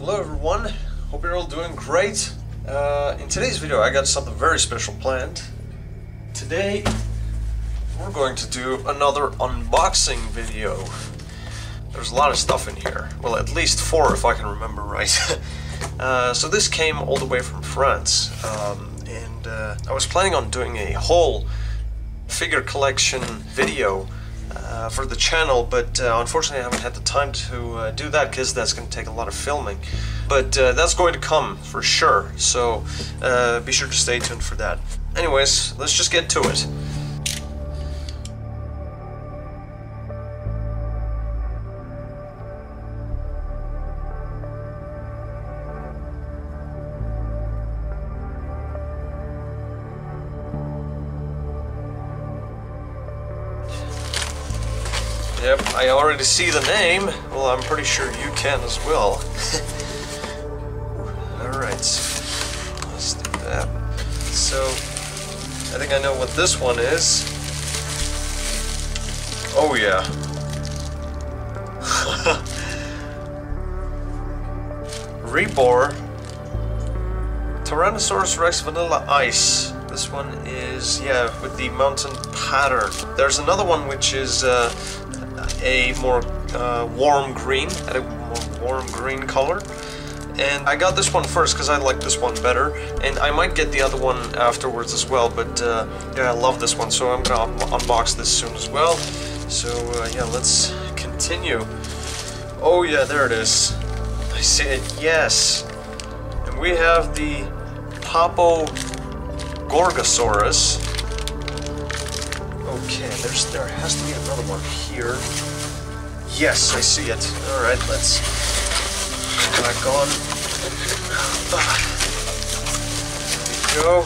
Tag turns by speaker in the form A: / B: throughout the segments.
A: Hello everyone, hope you're all doing great. In today's video I got something very special planned. Today we're going to do another unboxing video. There's a lot of stuff in here, well at least 4 if I can remember right. So this came all the way from France, and I was planning on doing a whole figure collection video for the channel, but unfortunately I haven't had the time to do that because that's going to take a lot of filming. But that's going to come for sure, so be sure to stay tuned for that. Anyways, let's just get to it. Yep, I already see the name. Well, I'm pretty sure you can as well. Alright, let's do that. So, I think I know what this one is. Oh yeah. REBOR Tyrannosaurus Rex Vanilla Ice. This one is, yeah, with the mountain pattern. There's another one which is a more warm green, at a more warm green color. And I got this one first because I like this one better, and I might get the other one afterwards as well, but yeah, I love this one, so I'm gonna unbox this soon as well. So yeah, let's continue. Oh yeah, there it is. I said yes. And we have the Papo Gorgosaurus. Okay, there has to be another one here. Yes, I see it. Alright, let's back on. There we go.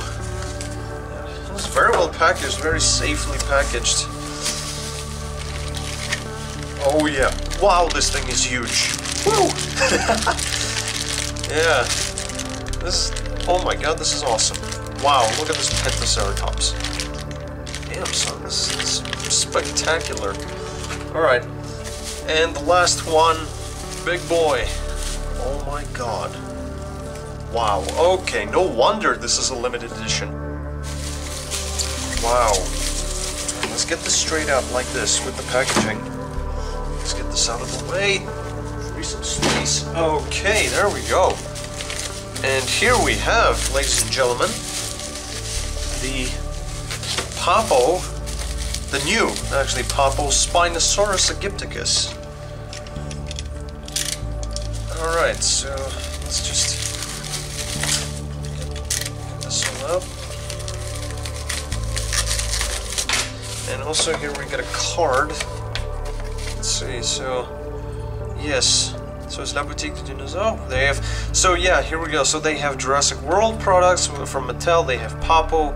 A: It was very well packaged, very safely packaged. Oh yeah. Wow, this thing is huge. Woo! Yeah. Oh my god, this is awesome. Wow, look at this Ceratopsian. Damn, son, this is spectacular. Alright. And the last one, big boy. Oh my god. Wow, okay, no wonder this is a limited edition. Wow. Let's get this straight out like this with the packaging. Let's get this out of the way. Free some space. Okay, there we go. And here we have, ladies and gentlemen, the Papo, the new, actually, Papo Spinosaurus Aegypticus. Alright, so let's just get this one up. And also here we get a card. Let's see, so yes. So it's La Boutique de Dinosaur. They have, so yeah, here we go. So they have Jurassic World products from Mattel. They have Papo,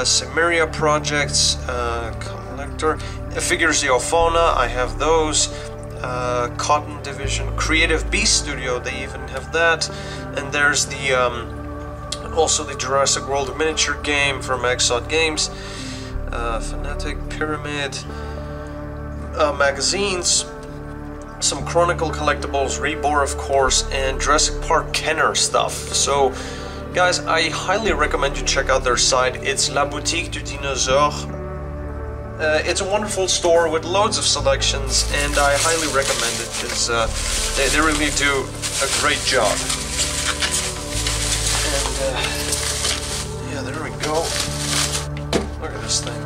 A: Samaria projects, collector, Figures de Fauna. I have those. Cotton Division, Creative Beast Studio. They even have that. And there's the also the Jurassic World miniature game from Exod Games. Fanatic, Pyramid, magazines. Some Chronicle collectibles, REBOR of course, and Jurassic Park Kenner stuff. So guys, I highly recommend you check out their site. It's La Boutique du Dinosaur. It's a wonderful store with loads of selections, and I highly recommend it because they really do a great job. And yeah, there we go. Look at this thing.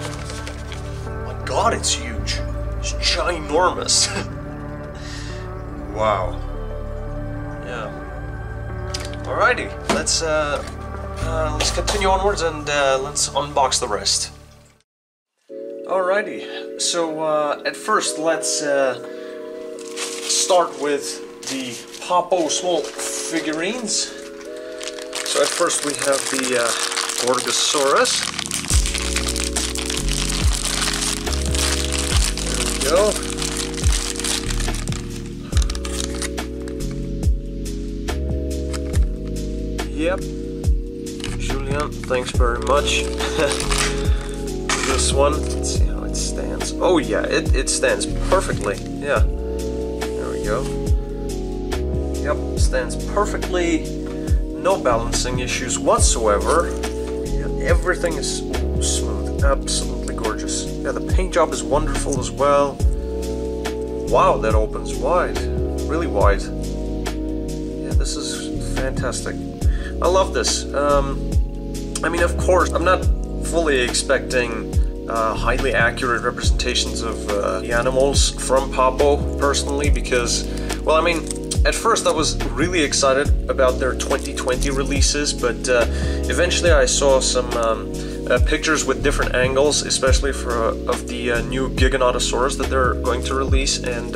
A: Oh my god, it's huge. It's ginormous. Wow. Yeah. Alrighty, let's continue onwards and let's unbox the rest. Alrighty, so at first let's start with the Papo small figurines. So at first we have the Gorgosaurus. There we go. Yep. Julian, thanks very much. This one, let's see how it stands. Oh yeah, it stands perfectly. Yeah. There we go. Yep, stands perfectly, no balancing issues whatsoever. Yeah, everything is smooth, absolutely gorgeous. Yeah, the paint job is wonderful as well. Wow, that opens wide, really wide. Yeah, this is fantastic. I love this. I mean, of course, I'm not fully expecting highly accurate representations of the animals from Papo, personally, because, well, I mean, at first I was really excited about their 2020 releases, but eventually I saw some pictures with different angles, especially of the new Giganotosaurus that they're going to release, and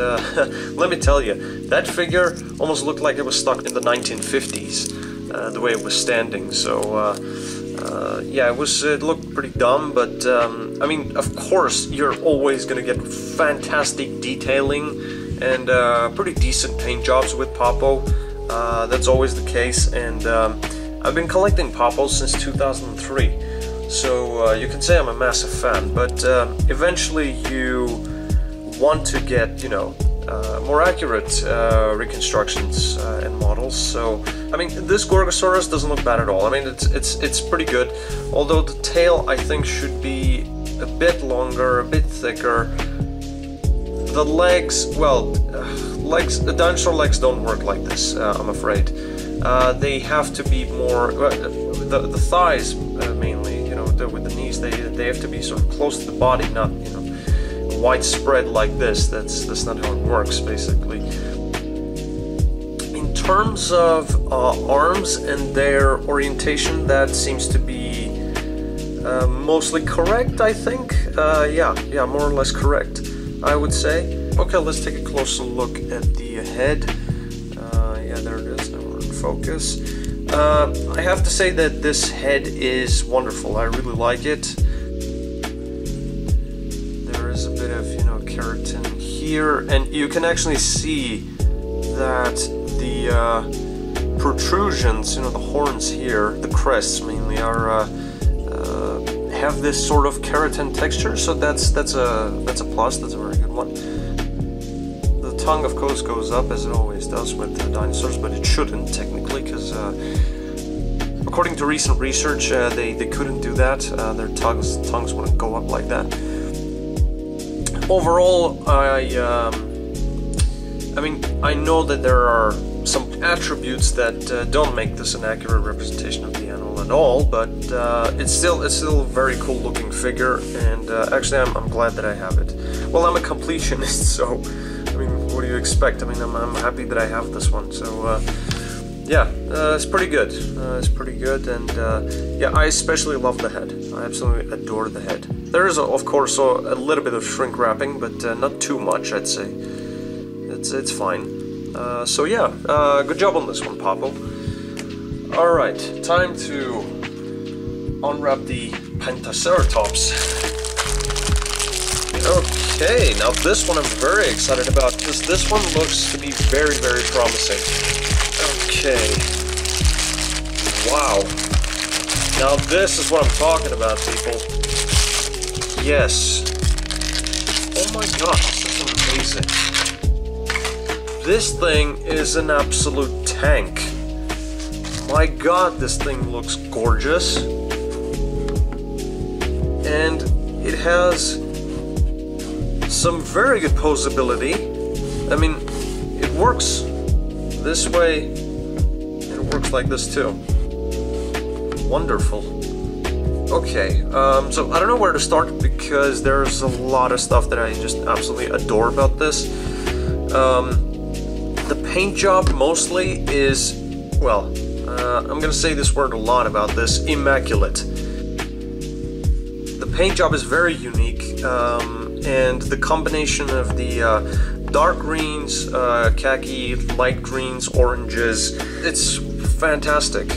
A: let me tell you, that figure almost looked like it was stuck in the 1950s, the way it was standing. So yeah, it looked pretty dumb, but I mean, of course, you're always gonna get fantastic detailing and pretty decent paint jobs with Papo. That's always the case, and I've been collecting Papos since 2003, so you can say I'm a massive fan, but eventually you want to get, you know, more accurate reconstructions and models. So I mean, this Gorgosaurus doesn't look bad at all. I mean, it's pretty good, although the tail I think should be a bit longer, a bit thicker. The legs, well, the dinosaur legs don't work like this, I'm afraid. They have to be more, the thighs mainly, you know, with the knees, they have to be sort of close to the body, not, you know, widespread like this. That's not how it works, basically. In terms of arms and their orientation, that seems to be mostly correct, I think. Yeah, more or less correct, I would say. Okay, let's take a closer look at the head. Yeah, there it is. Now we're in focus. I have to say that this head is wonderful. I really like it. There is a bit of, you know, keratin here, and you can actually see that the protrusions, you know, the horns here, the crests mainly, are have this sort of keratin texture. So that's a plus. That's a very good one. The tongue, of course, goes up as it always does with dinosaurs, but it shouldn't technically, because according to recent research, they couldn't do that. Their tongues wouldn't go up like that. Overall, I mean, I know that there are some attributes that don't make this an accurate representation of the animal at all, but it's still a very cool looking figure, and actually I'm glad that I have it. Well, I'm a completionist, so I mean, what do you expect? I mean, I'm happy that I have this one. So yeah, it's pretty good. It's pretty good, and yeah, I especially love the head. I absolutely adore the head. There is, of course, a little bit of shrink wrapping, but not too much, I'd say. It's fine. So yeah, good job on this one, Papo. Alright, time to unwrap the Pentaceratops. Okay, now this one I'm very excited about, because this one looks to be very, very promising. Okay. Wow. Now this is what I'm talking about, people. Yes. Oh my god, this is amazing. This thing is an absolute tank. My god, this thing looks gorgeous. And it has some very good poseability. I mean, it works this way, and it works like this too. Wonderful. Okay, so I don't know where to start, because there's a lot of stuff that I just absolutely adore about this. The paint job mostly is, well, I'm gonna say this word a lot about this, immaculate. The paint job is very unique, and the combination of the dark greens, khaki, light greens, oranges, it's fantastic.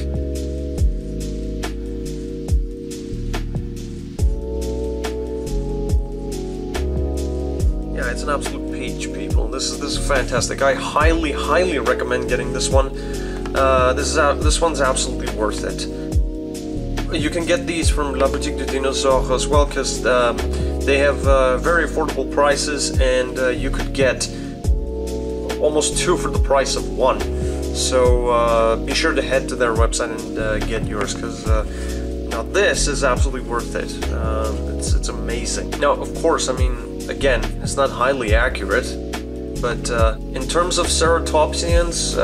A: Yeah, it's an absolute peach, people. This is fantastic. I highly recommend getting this one. This one's absolutely worth it. You can get these from La Boutique du Dinosaur as well, because they have very affordable prices, and you could get almost two for the price of one. So be sure to head to their website and get yours, because now this is absolutely worth it. It's amazing. Now, of course, I mean, again, it's not highly accurate, but in terms of Ceratopsians,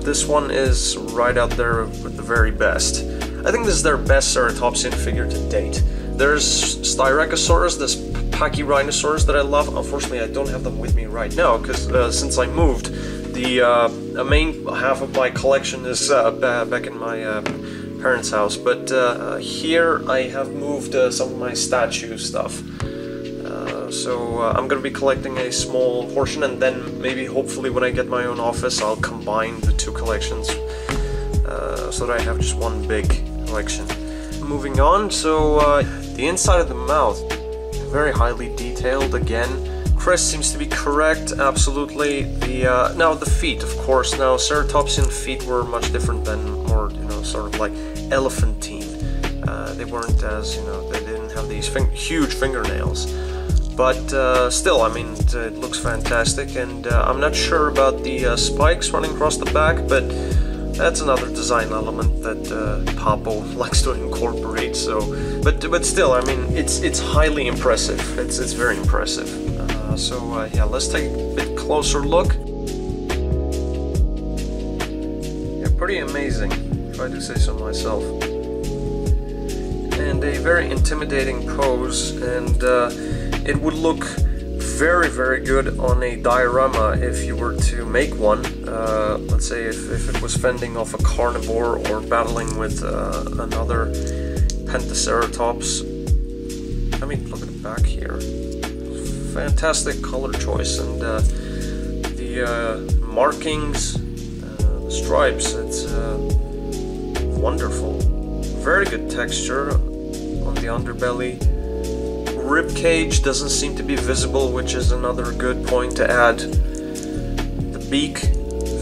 A: this one is right out there with the very best. I think this is their best Ceratopsian figure to date. There's Styracosaurus, this Pachyrhinosaurus that I love. Unfortunately, I don't have them with me right now, because since I moved, the main half of my collection is back in my parents' house. But here I have moved some of my statue stuff. So I'm going to be collecting a small portion, and then maybe hopefully when I get my own office I'll combine the two collections so that I have just one big collection. Moving on, so the inside of the mouth, very highly detailed again. Crest seems to be correct, absolutely. Now the feet, of course. Now Ceratopsian feet were much different than more, you know, sort of like elephantine. They weren't as, you know, they didn't have these huge fingernails. But still, I mean, it looks fantastic, and I'm not sure about the spikes running across the back, but that's another design element that Papo likes to incorporate. So, but still, I mean, it's highly impressive. It's very impressive. Yeah, let's take a bit closer look. Yeah, pretty amazing, if I do say so myself. And a very intimidating pose, and it would look very, very good on a diorama if you were to make one. Let's say if it was fending off a carnivore or battling with another Pentaceratops. I mean, look at the back here. Fantastic color choice, and the markings, the stripes, it's wonderful. Very good texture on the underbelly. Rib cage doesn't seem to be visible, which is another good point to add. The beak,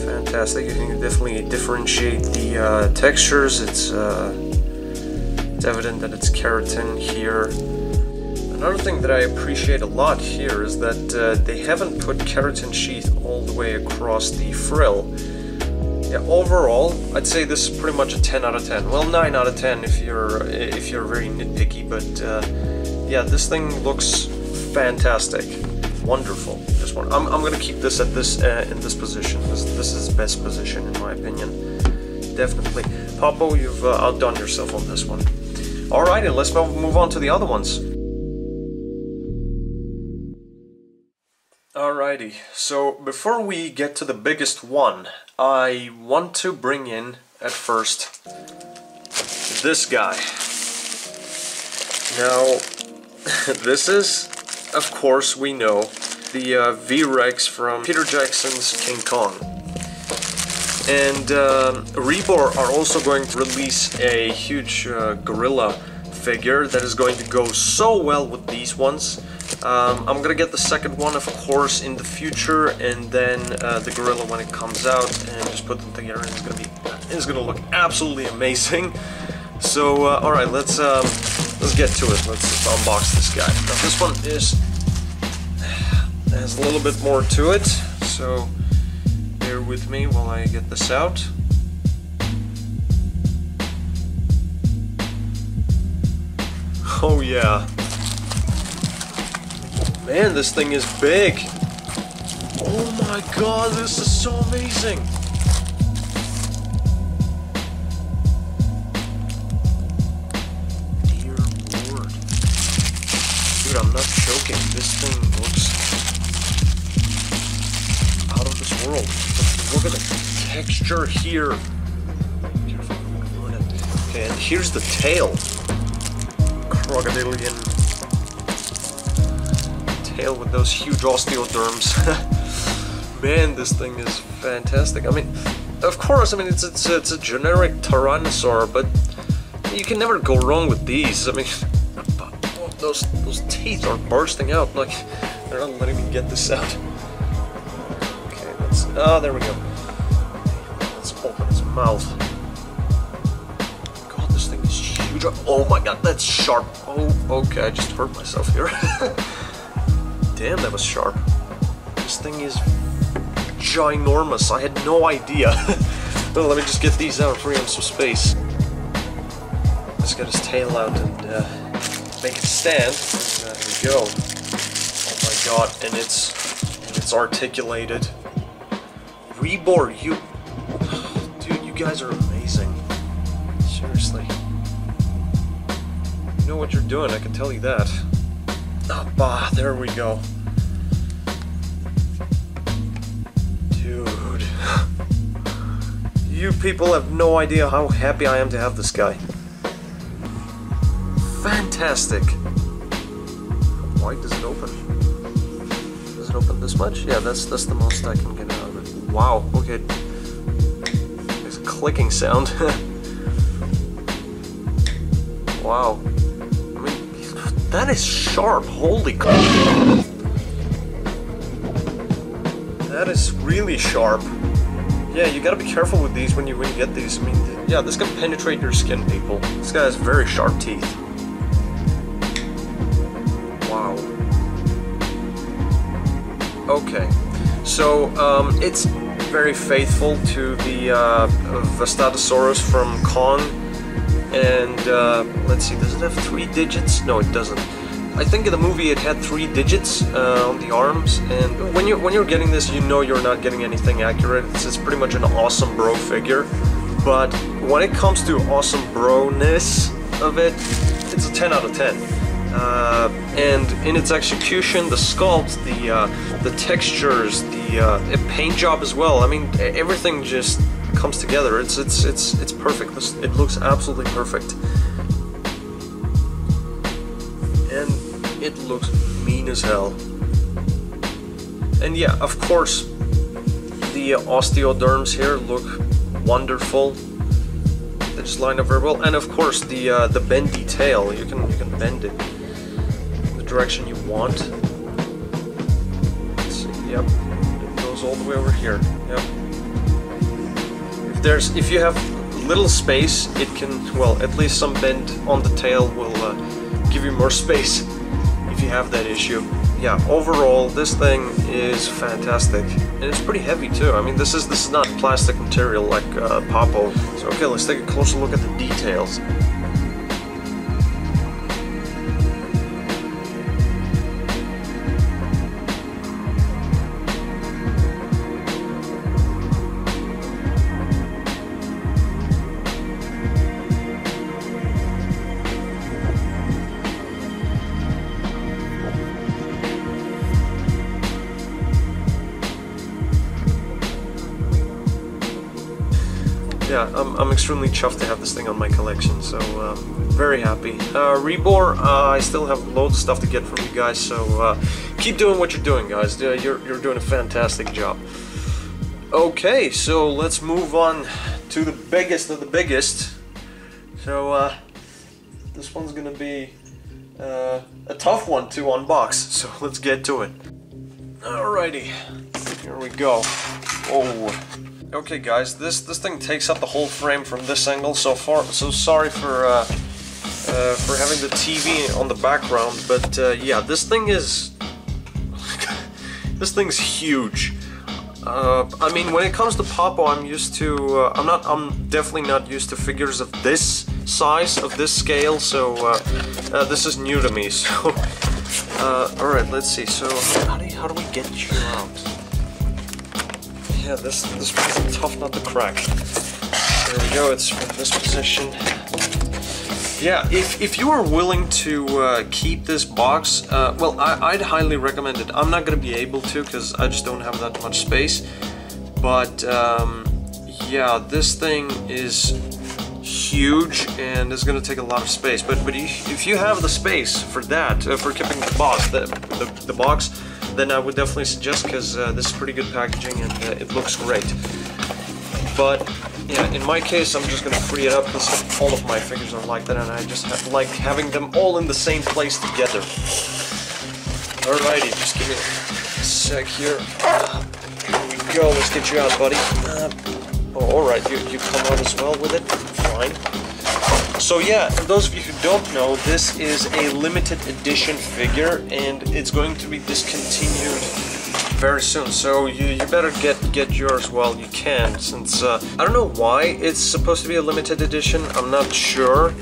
A: fantastic. You can definitely differentiate the textures. It's evident that it's keratin here. Another thing that I appreciate a lot here is that they haven't put keratin sheath all the way across the frill. Yeah, overall, I'd say this is pretty much a 10 out of 10. Well, 9 out of 10 if you're very nitpicky, but yeah, this thing looks fantastic, wonderful. This one, I'm gonna keep this at this in this position. This is best position in my opinion, definitely. Papo, you've outdone yourself on this one. Alrighty, let's move on to the other ones. Alrighty, so before we get to the biggest one, I want to bring in, at first, this guy. Now, this is, of course, we know, the V-Rex from Peter Jackson's King Kong. And REBOR are also going to release a huge gorilla figure that is going to go so well with these ones. I'm gonna get the second one, of course, in the future, and then the gorilla when it comes out, and just put them together, and it's gonna look absolutely amazing. So, all right, let's get to it. Let's unbox this guy. Now, this one has a little bit more to it, so bear with me while I get this out. Oh yeah. Man, this thing is big. Oh my god, this is so amazing. Dear Lord. Dude, I'm not joking. This thing looks out of this world. Look at the texture here. Okay, and here's the tail. Crocodilian tail with those huge osteoderms. Man, this thing is fantastic. I mean, of course, I mean it's a generic Tyrannosaur, but you can never go wrong with these. I mean, those teeth are bursting out. Like, they're not letting me get this out. Okay, let's. Oh, there we go. Let's open his mouth. God, this thing is huge. Oh my god, that's sharp. Oh, okay, I just hurt myself here. Damn, that was sharp. This thing is ginormous. I had no idea. Well, let me just get these out, free him some space. Let's get his tail out and make it stand. And, there we go. Oh my god, and it's articulated. REBOR, dude, you guys are amazing. Seriously. You know what you're doing, I can tell you that. Ah, bah, there we go. Dude. You people have no idea how happy I am to have this guy. Fantastic. Why does it open? Does it open this much? Yeah, that's the most I can get out of it. Wow, okay. There's a clicking sound. Wow. I mean, that is sharp. Holy crap. That is really sharp. Yeah, you gotta be careful with these when you get these. I mean, yeah, this can penetrate your skin, people. This guy has very sharp teeth. Wow. Okay, so it's very faithful to the Dinosaur from Kong, and let's see, does it have 3 digits? No, it doesn't. I think in the movie it had 3 digits on the arms, and when you're getting this, you know you're not getting anything accurate. It's pretty much an awesome bro figure, but when it comes to awesome bro-ness of it, it's a 10 out of 10. And in its execution, the sculpt, the textures, the paint job as well. I mean, everything just comes together. It's perfect. It looks absolutely perfect, and it looks mean as hell. And yeah, of course, the osteoderms here look wonderful. They just line up very well, and of course the bendy tail. You can bend it direction you want. Let's see, yep, it goes all the way over here. Yep. If you have little space, it can, well, at least some bend on the tail will give you more space if you have that issue. Yeah, overall this thing is fantastic, and it's pretty heavy too. I mean, this is not plastic material like Papo. So okay, let's take a closer look at the details. Yeah, I'm extremely chuffed to have this thing on my collection, so very happy. REBOR, I still have loads of stuff to get from you guys, so keep doing what you're doing, guys. You're doing a fantastic job. Okay, so let's move on to the biggest of the biggest. So this one's gonna be a tough one to unbox, so let's get to it. Alrighty, here we go. Oh. Okay guys, this thing takes up the whole frame from this angle, so sorry for having the TV on the background, but yeah, this thing's huge. I mean, when it comes to Papo, I'm used to I'm definitely not used to figures of this size, of this scale, so this is new to me. So alright, let's see. So how do we get you out? Yeah, this was a tough nut to crack. There we go, it's from this position. Yeah, if you are willing to keep this box, well, I'd highly recommend it. I'm not going to be able to, because I just don't have that much space. But, yeah, this thing is huge, and it's going to take a lot of space. But if you have the space for that, for keeping the box, the box, then I would definitely suggest, because this is pretty good packaging and it looks great. But yeah, in my case, I'm just gonna free it up because all of my figures are like that, and I just like having them all in the same place together. Alrighty, just give me a sec here. Here we go. Let's get you out, buddy. Oh, all right, you come out as well with it. Fine. So yeah, for those of you who don't know, this is a limited edition figure, and it's going to be discontinued very soon. So you better get yours while you can, since I don't know why it's supposed to be a limited edition. I'm not sure,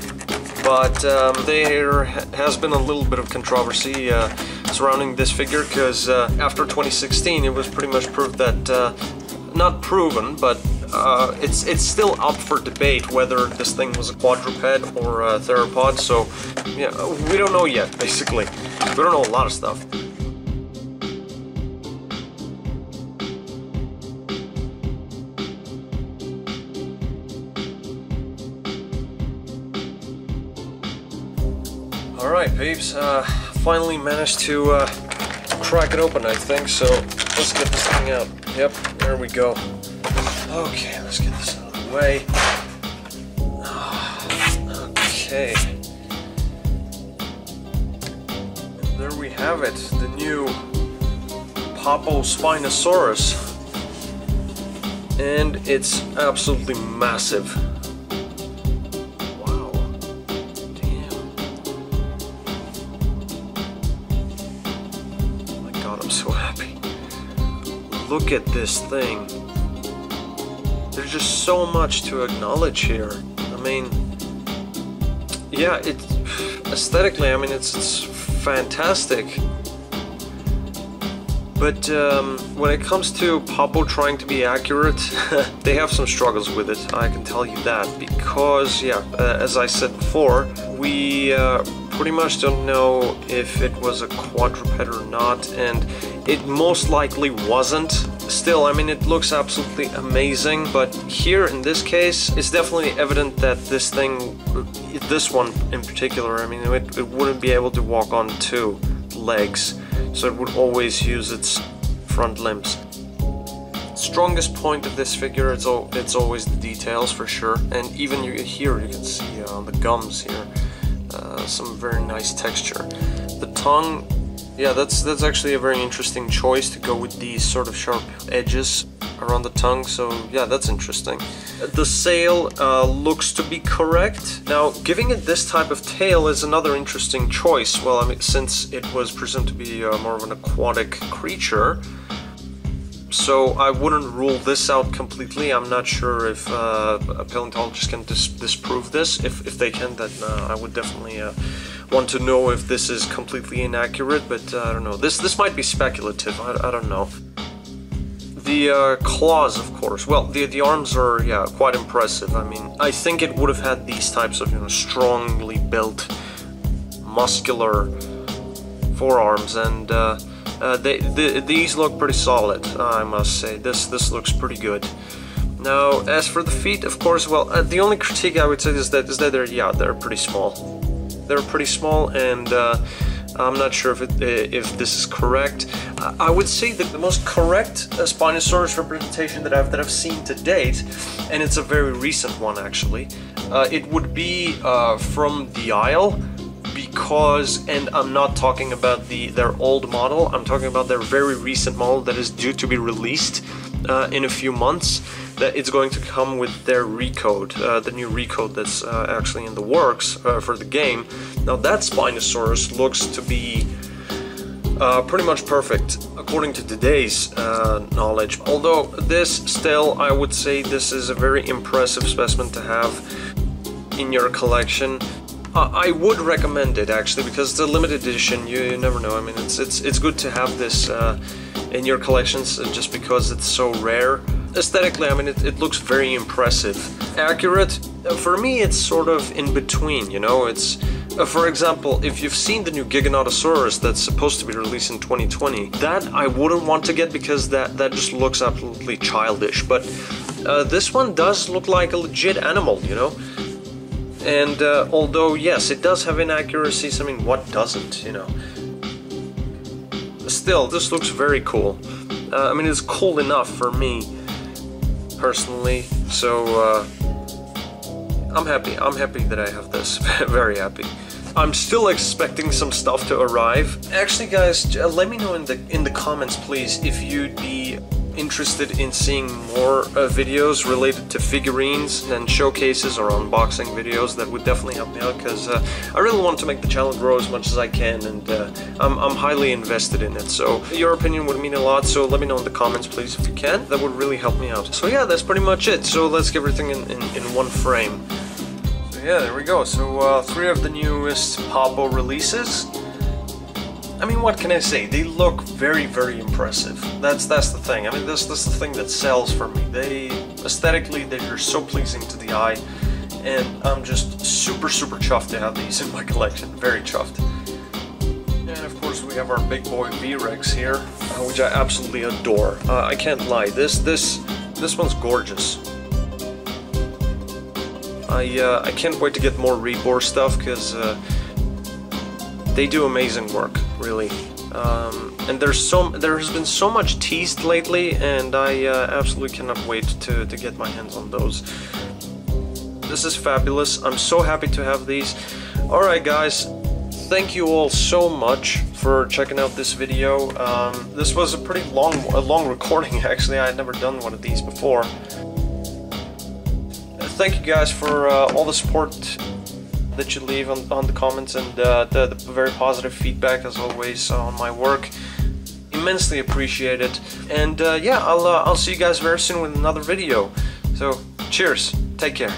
A: but there has been a little bit of controversy surrounding this figure, because after 2016 it was pretty much proved that not proven, but it's still up for debate whether this thing was a quadruped or a theropod. So yeah, we don't know yet. Basically, we don't know a lot of stuff. Alright peeps, finally managed to crack it open, I think, so let's get this thing out. Yep, there we go. Okay, let's get this out of the way. Okay. And there we have it, the new Papo Spinosaurus. And it's absolutely massive. So happy. Look at this thing. There's just so much to acknowledge here. I mean, yeah, aesthetically, I mean, it's fantastic. But when it comes to Papo trying to be accurate, they have some struggles with it, I can tell you that, because, yeah, as I said before, we pretty much don't know if it was a quadruped or not, and it most likely wasn't. Still, I mean, it looks absolutely amazing, but here in this case, it's definitely evident that this thing, this one in particular, I mean, it wouldn't be able to walk on two legs, so it would always use its front limbs. Strongest point of this figure, it's always the details for sure, and even here you can see on the gums here, some very nice texture. The tongue, yeah, that's actually a very interesting choice to go with these sort of sharp edges around the tongue, so yeah, that's interesting. The sail looks to be correct. Now, giving it this type of tail is another interesting choice. Well, I mean, since it was presumed to be more of an aquatic creature, so I wouldn't rule this out completely. I'm not sure if a paleontologist can disprove this. If they can, then I would definitely want to know if this is completely inaccurate, but I don't know. This might be speculative, I don't know. The claws, of course. Well, the arms are, yeah, quite impressive. I mean, I think it would have had these types of, you know, strongly built, muscular forearms, and these look pretty solid, I must say. This looks pretty good. Now, as for the feet, of course, well, the only critique I would say is that they're pretty small. They're pretty small, and I'm not sure if this is correct. I would say that the most correct Spinosaurus representation that I've seen to date, and it's a very recent one actually, it would be from the Isle. Because, and I'm not talking about their old model, I'm talking about their very recent model that is due to be released in a few months. That it's going to come with their recode, the new recode that's actually in the works for the game. Now that Spinosaurus looks to be pretty much perfect according to today's knowledge. Although this still, I would say this is a very impressive specimen to have in your collection. I would recommend it actually, because it's a limited edition. You never know. I mean, it's good to have this in your collections just because it's so rare. Aesthetically, I mean, it looks very impressive. Accurate, for me, it's sort of in between. You know, it's for example, if you've seen the new Giganotosaurus that's supposed to be released in 2020, that I wouldn't want to get because that just looks absolutely childish. But this one does look like a legit animal, you know. And although, yes, it does have inaccuracies, I mean, what doesn't, you know? Still, this looks very cool. I mean, it's cool enough for me, personally, so I'm happy that I have this, very happy. I'm still expecting some stuff to arrive. Actually, guys, let me know in the comments, please, if you'd be interested in seeing more videos related to figurines and showcases or unboxing videos, that would definitely help me out, because I really want to make the channel grow as much as I can, and I'm highly invested in it. So your opinion would mean a lot, so let me know in the comments please if you can. That would really help me out. So yeah, that's pretty much it. So let's get everything in one frame. So yeah, there we go. So 3 of the newest Papo releases. I mean, what can I say? They look very, very impressive. That's the thing. I mean, that's the thing that sells for me. Aesthetically, they're so pleasing to the eye, and I'm just super, super chuffed to have these in my collection. Very chuffed. And of course, we have our big boy V-Rex here, which I absolutely adore. I can't lie. This one's gorgeous. I can't wait to get more REBOR stuff, because they do amazing work, really. And there has been so much teased lately, and I absolutely cannot wait to get my hands on those. This is fabulous. I'm so happy to have these. Alright guys, thank you all so much for checking out this video. This was a pretty long recording actually. I had never done one of these before. Thank you guys for all the support that you leave on the comments, and the very positive feedback as always on my work. Immensely appreciate it. And yeah, I'll see you guys very soon with another video. So cheers, take care.